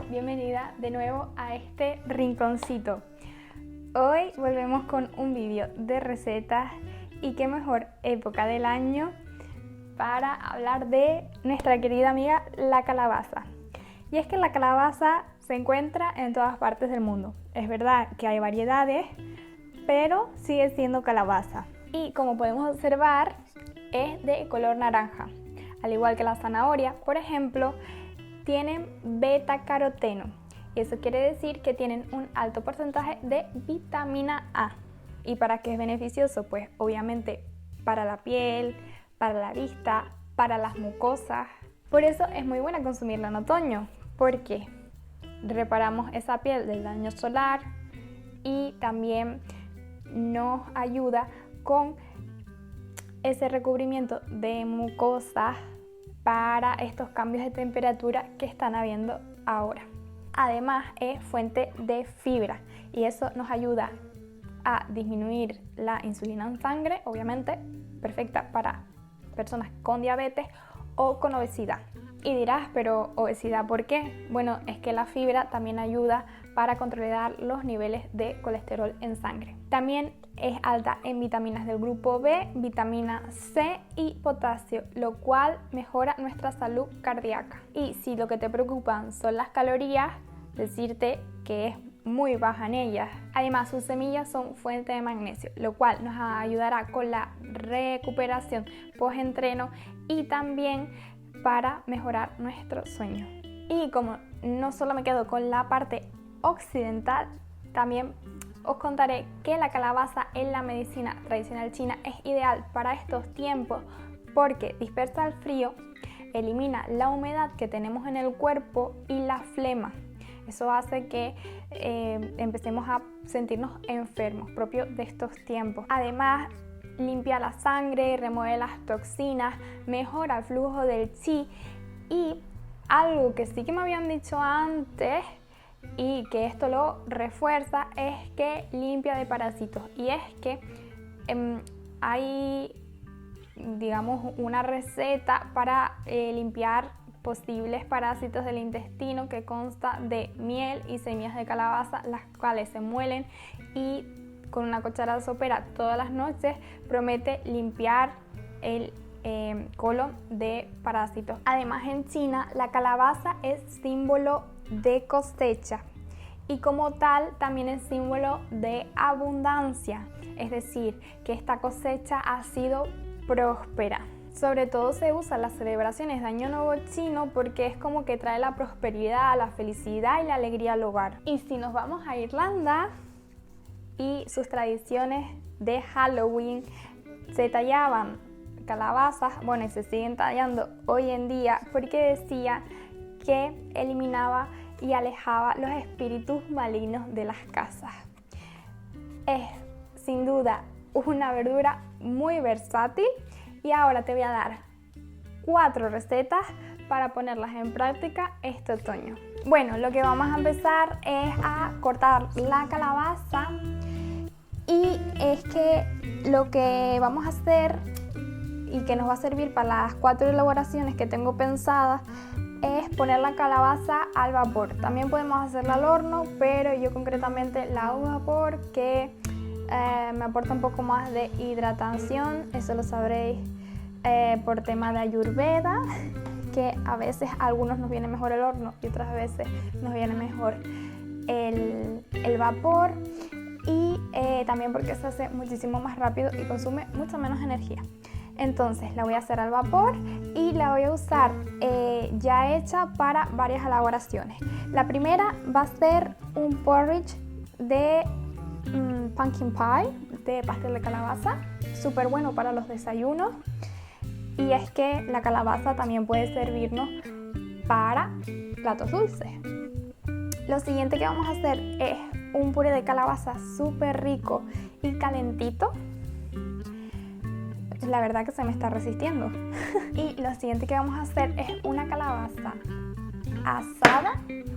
bienvenida de nuevo a este rinconcito. Hoy volvemos con un vídeo de recetas y qué mejor época del año para hablar de nuestra querida amiga la calabaza. Y es que la calabaza se encuentra en todas partes del mundo. Es verdad que hay variedades, pero sigue siendo calabaza. Y como podemos observar, es de color naranja. Al igual que la zanahoria, por ejemplo, tienen beta-caroteno. Y eso quiere decir que tienen un alto porcentaje de vitamina A. ¿Y para qué es beneficioso? Pues obviamente para la piel, para la vista, para las mucosas. Por eso es muy buena consumirla en otoño, porque reparamos esa piel del daño solar y también nos ayuda con ese recubrimiento de mucosas para estos cambios de temperatura que están habiendo ahora. Además es fuente de fibra y eso nos ayuda a disminuir la insulina en sangre, obviamente perfecta para personas con diabetes o con obesidad. Y dirás, pero obesidad, ¿por qué? Bueno, es que la fibra también ayuda para controlar los niveles de colesterol en sangre. También es alta en vitaminas del grupo B, vitamina C y potasio, lo cual mejora nuestra salud cardíaca. Y si lo que te preocupan son las calorías, decirte que es muy baja en ellas. Además, sus semillas son fuente de magnesio, lo cual nos ayudará con la recuperación post-entreno y también para mejorar nuestro sueño. Y como no solo me quedo con la parte occidental, también os contaré que la calabaza en la medicina tradicional china es ideal para estos tiempos porque dispersa el frío, elimina la humedad que tenemos en el cuerpo y la flema. Eso hace que empecemos a sentirnos enfermos, propio de estos tiempos. Además, limpia la sangre, remueve las toxinas, mejora el flujo del chi y algo que sí que me habían dicho antes y que esto lo refuerza es que limpia de parásitos. Y es que hay, digamos, una receta para limpiar posibles parásitos del intestino que consta de miel y semillas de calabaza, las cuales se muelen y con una cucharada sopera todas las noches promete limpiar el colon de parásitos. Además, en China la calabaza es símbolo de cosecha y como tal también es símbolo de abundancia, es decir, que esta cosecha ha sido próspera. Sobre todo se usa en las celebraciones de Año Nuevo chino porque es como que trae la prosperidad, la felicidad y la alegría al hogar. Y si nos vamos a Irlanda y sus tradiciones de Halloween, se tallaban calabazas, bueno, y se siguen tallando hoy en día porque decía que eliminaba y alejaba los espíritus malignos de las casas. Es sin duda una verdura muy versátil y ahora te voy a dar 4 recetas para ponerlas en práctica este otoño. Bueno, lo que vamos a empezar es a cortar la calabaza y es que lo que vamos a hacer y que nos va a servir para las 4 elaboraciones que tengo pensadas es poner la calabaza al vapor. También podemos hacerla al horno, pero yo concretamente la hago al vapor que me aporta un poco más de hidratación. Eso lo sabréis por tema de Ayurveda, que a veces a algunos nos viene mejor el horno y otras veces nos viene mejor el vapor. Y también porque se hace muchísimo más rápido y consume mucho menos energía. Entonces la voy a hacer al vapor y la voy a usar ya hecha para varias elaboraciones. La primera va a ser un porridge de pumpkin pie, de pastel de calabaza, súper bueno para los desayunos. Y es que la calabaza también puede servirnos para platos dulces. Lo siguiente que vamos a hacer es un puré de calabaza súper rico y calentito. La verdad que se me está resistiendo. Y lo siguiente que vamos a hacer es una calabaza asada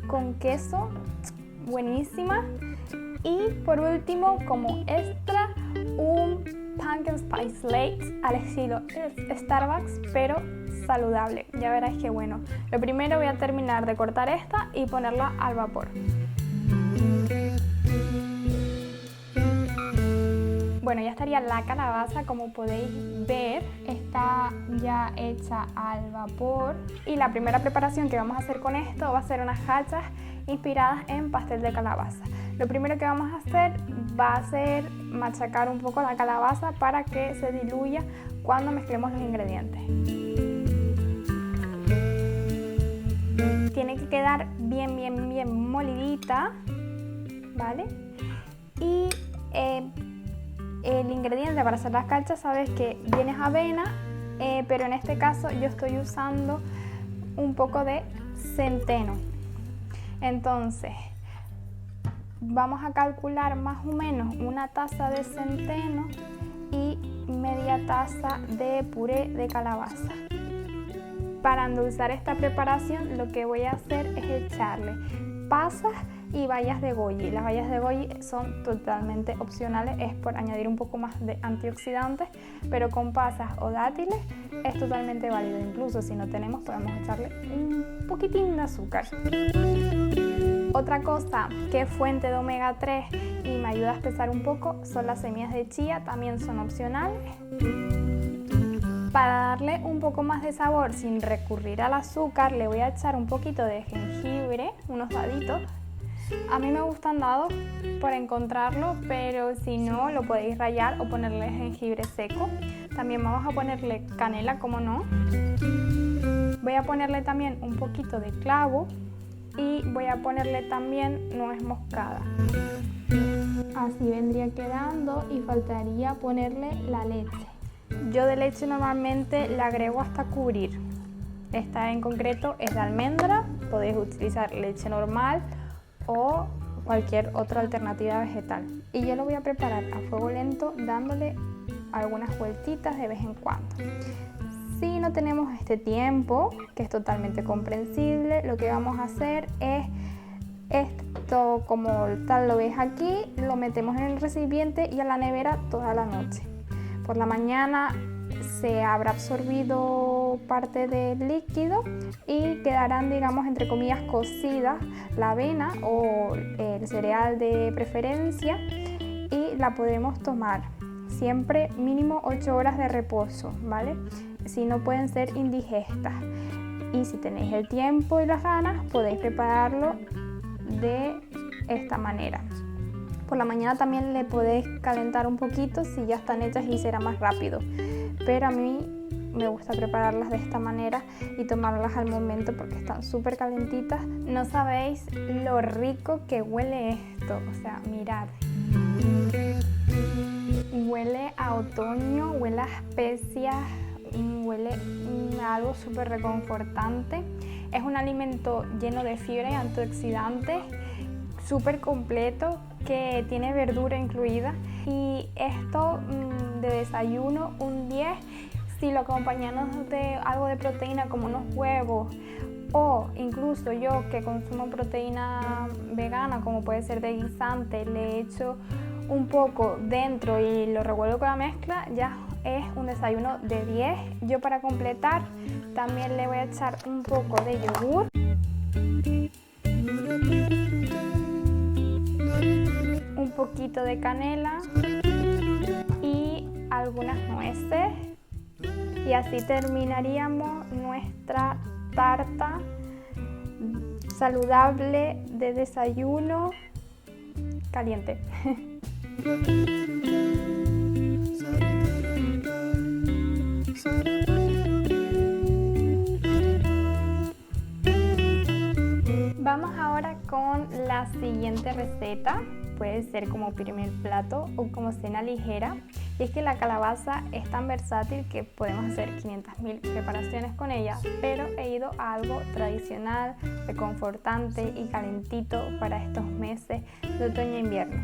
con queso, buenísima. Y por último, como extra, un pumpkin spice latte al estilo Starbucks, pero saludable. Ya verás que bueno. Lo primero voy a terminar de cortar esta y ponerla al vapor. Bueno, ya estaría la calabaza, como podéis ver, está ya hecha al vapor. Y la primera preparación que vamos a hacer con esto va a ser unas gachas inspiradas en pastel de calabaza. Lo primero que vamos a hacer va a ser machacar un poco la calabaza para que se diluya cuando mezclemos los ingredientes. Tiene que quedar bien molidita, ¿vale? Y el ingrediente para hacer las gachas, sabes que viene avena, pero en este caso yo estoy usando un poco de centeno. Entonces vamos a calcular más o menos una taza de centeno y media taza de puré de calabaza. Para endulzar esta preparación lo que voy a hacer es echarle pasas y bayas de goji. Las bayas de goji son totalmente opcionales, es por añadir un poco más de antioxidantes, pero con pasas o dátiles es totalmente válido. Incluso si no tenemos, podemos echarle un poquitín de azúcar. Otra cosa que es fuente de omega 3 y me ayuda a espesar un poco son las semillas de chía, también son opcionales. Para darle un poco más de sabor sin recurrir al azúcar, le voy a echar un poquito de jengibre, unos daditos. A mí me gustan dados por encontrarlo, pero si no, lo podéis rallar o ponerle jengibre seco. También vamos a ponerle canela, como no. Voy a ponerle también un poquito de clavo y voy a ponerle también nuez moscada. Así vendría quedando y faltaría ponerle la leche. Yo de leche normalmente la agrego hasta cubrir. Esta en concreto es de almendra, podéis utilizar leche normal o cualquier otra alternativa vegetal. Y yo lo voy a preparar a fuego lento dándole algunas vueltitas de vez en cuando. Si no tenemos este tiempo, que es totalmente comprensible, lo que vamos a hacer es esto, como tal lo ves aquí, lo metemos en el recipiente y a la nevera toda la noche. Por la mañana se habrá absorbido parte del líquido y quedarán, digamos, entre comillas, cocidas la avena o el cereal de preferencia y la podemos tomar. Siempre mínimo 8 horas de reposo, ¿vale? Si no, pueden ser indigestas. Y si tenéis el tiempo y las ganas, podéis prepararlo de esta manera. Por la mañana también le podéis calentar un poquito si ya están hechas y será más rápido. Pero a mí me gusta prepararlas de esta manera y tomarlas al momento porque están súper calentitas. No sabéis lo rico que huele esto, o sea, mirad. Huele a otoño, huele a especias, huele a algo súper reconfortante. Es un alimento lleno de fibra y antioxidantes, súper completo, que tiene verdura incluida. Y esto de desayuno, un 10, si lo acompañamos de algo de proteína como unos huevos, o incluso yo que consumo proteína vegana como puede ser de guisante, le echo un poco dentro y lo revuelvo con la mezcla, ya es un desayuno de 10. Yo, para completar, también le voy a echar un poco de yogur, un poquito de canela y algunas nueces, y así terminaríamos nuestra tarta saludable de desayuno caliente. Vamos ahora con la siguiente receta. Puede ser como primer plato o como cena ligera. Y es que la calabaza es tan versátil que podemos hacer 500.000 preparaciones con ella, pero he ido a algo tradicional, reconfortante y calentito para estos meses de otoño e invierno,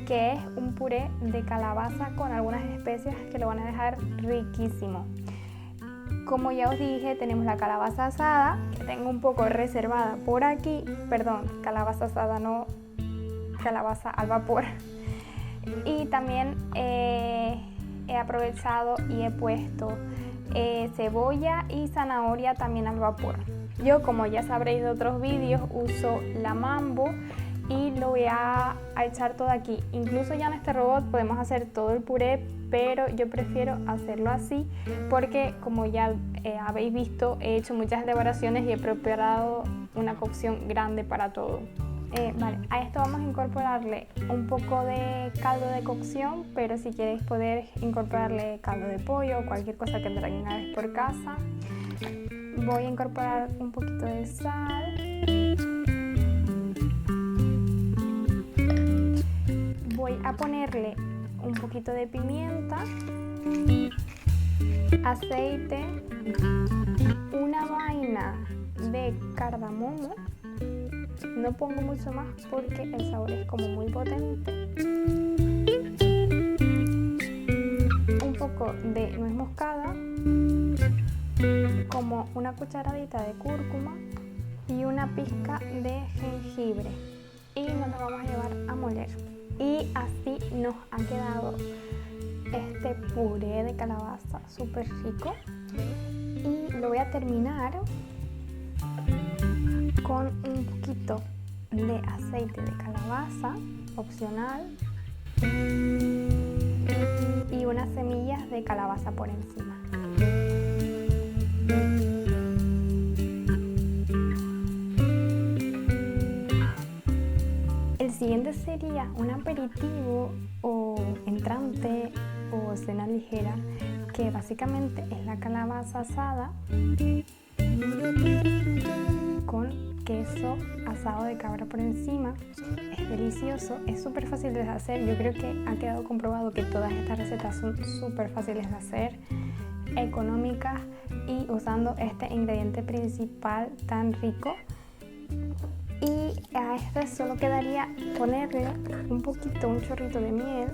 que es un puré de calabaza con algunas especias que lo van a dejar riquísimo. Como ya os dije, tenemos la calabaza asada, que tengo un poco reservada por aquí, perdón, calabaza asada no, calabaza al vapor. Y también he aprovechado y he puesto cebolla y zanahoria también al vapor. Yo, como ya sabréis de otros vídeos, uso la Mambo y lo voy a echar todo aquí. Incluso ya en este robot podemos hacer todo el puré, pero yo prefiero hacerlo así porque, como ya habéis visto, he hecho muchas elaboraciones y he preparado una cocción grande para todo. Vale, a esto vamos a incorporarle un poco de caldo de cocción, pero si queréis poder incorporarle caldo de pollo o cualquier cosa que tengáis por casa. Voy a incorporar un poquito de sal. Voy a ponerle un poquito de pimienta, aceite, una vaina de cardamomo. No pongo mucho más porque el sabor es como muy potente. Un poco de nuez moscada, como una cucharadita de cúrcuma y una pizca de jengibre. Y nos lo vamos a llevar a moler. Y así nos ha quedado este puré de calabaza súper rico. Y lo voy a terminar con un poquito de aceite de calabaza, opcional, y unas semillas de calabaza por encima. El siguiente sería un aperitivo o entrante o cena ligera, que básicamente es la calabaza asada con queso asado de cabra por encima. Es delicioso, es súper fácil de hacer. Yo creo que ha quedado comprobado que todas estas recetas son súper fáciles de hacer, económicas y usando este ingrediente principal tan rico. Y a este solo quedaría ponerle un chorrito de miel,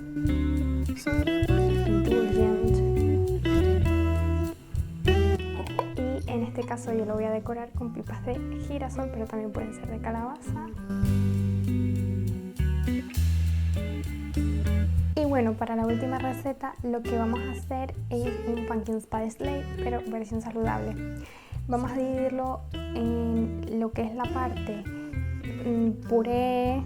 y en este caso yo lo voy a decorar con pipas de girasol, pero también pueden ser de calabaza. Y bueno, para la última receta lo que vamos a hacer es un pumpkin spice latte, pero versión saludable. Vamos a dividirlo en lo que es la parte puré,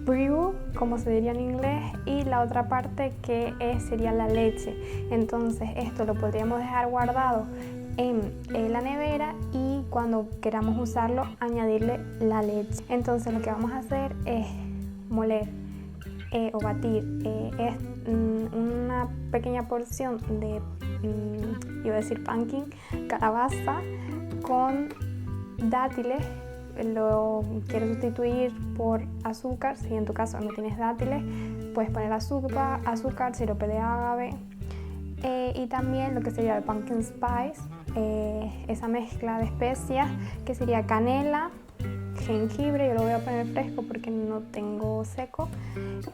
brew, como se diría en inglés, y la otra parte que sería la leche. Entonces esto lo podríamos dejar guardado en la nevera y cuando queramos usarlo añadirle la leche. Entonces lo que vamos a hacer es moler o batir una pequeña porción de, iba a decir pumpkin, calabaza con dátiles. Lo quiero sustituir por azúcar. Si en tu caso no tienes dátiles, puedes poner azúcar, sirope de agave, y también lo que sería el pumpkin spice, esa mezcla de especias que sería canela, jengibre, yo lo voy a poner fresco porque no tengo seco,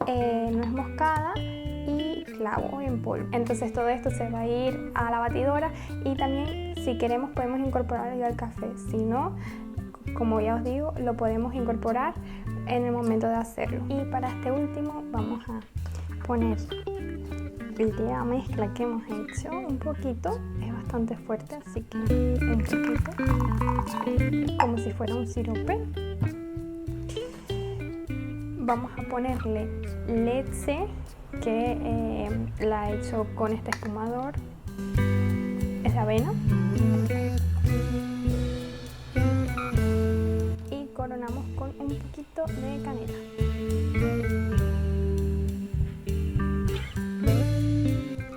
nuez moscada y clavo en polvo. Entonces todo esto se va a ir a la batidora y también, si queremos, podemos incorporarlo al café. Si no, como ya os digo, lo podemos incorporar en el momento de hacerlo. Y para este último vamos a poner la mezcla que hemos hecho un poquito. Es bastante fuerte, así que un poquito, como si fuera un sirope. Vamos a ponerle leche, que la he hecho con este espumador, es de avena. Coronamos con un poquito de canela.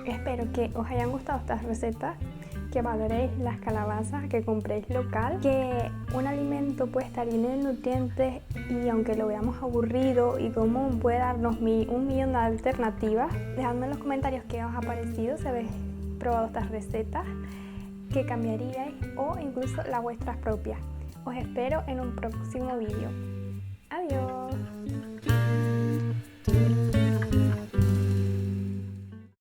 Espero que os hayan gustado estas recetas, que valoréis las calabazas, que compréis local, que un alimento puede estar lleno de nutrientes y aunque lo veamos aburrido y común, puede darnos un millón de alternativas. Dejadme en los comentarios qué os ha parecido, si habéis probado estas recetas, qué cambiaríais o incluso las vuestras propias. Os espero en un próximo vídeo. Adiós.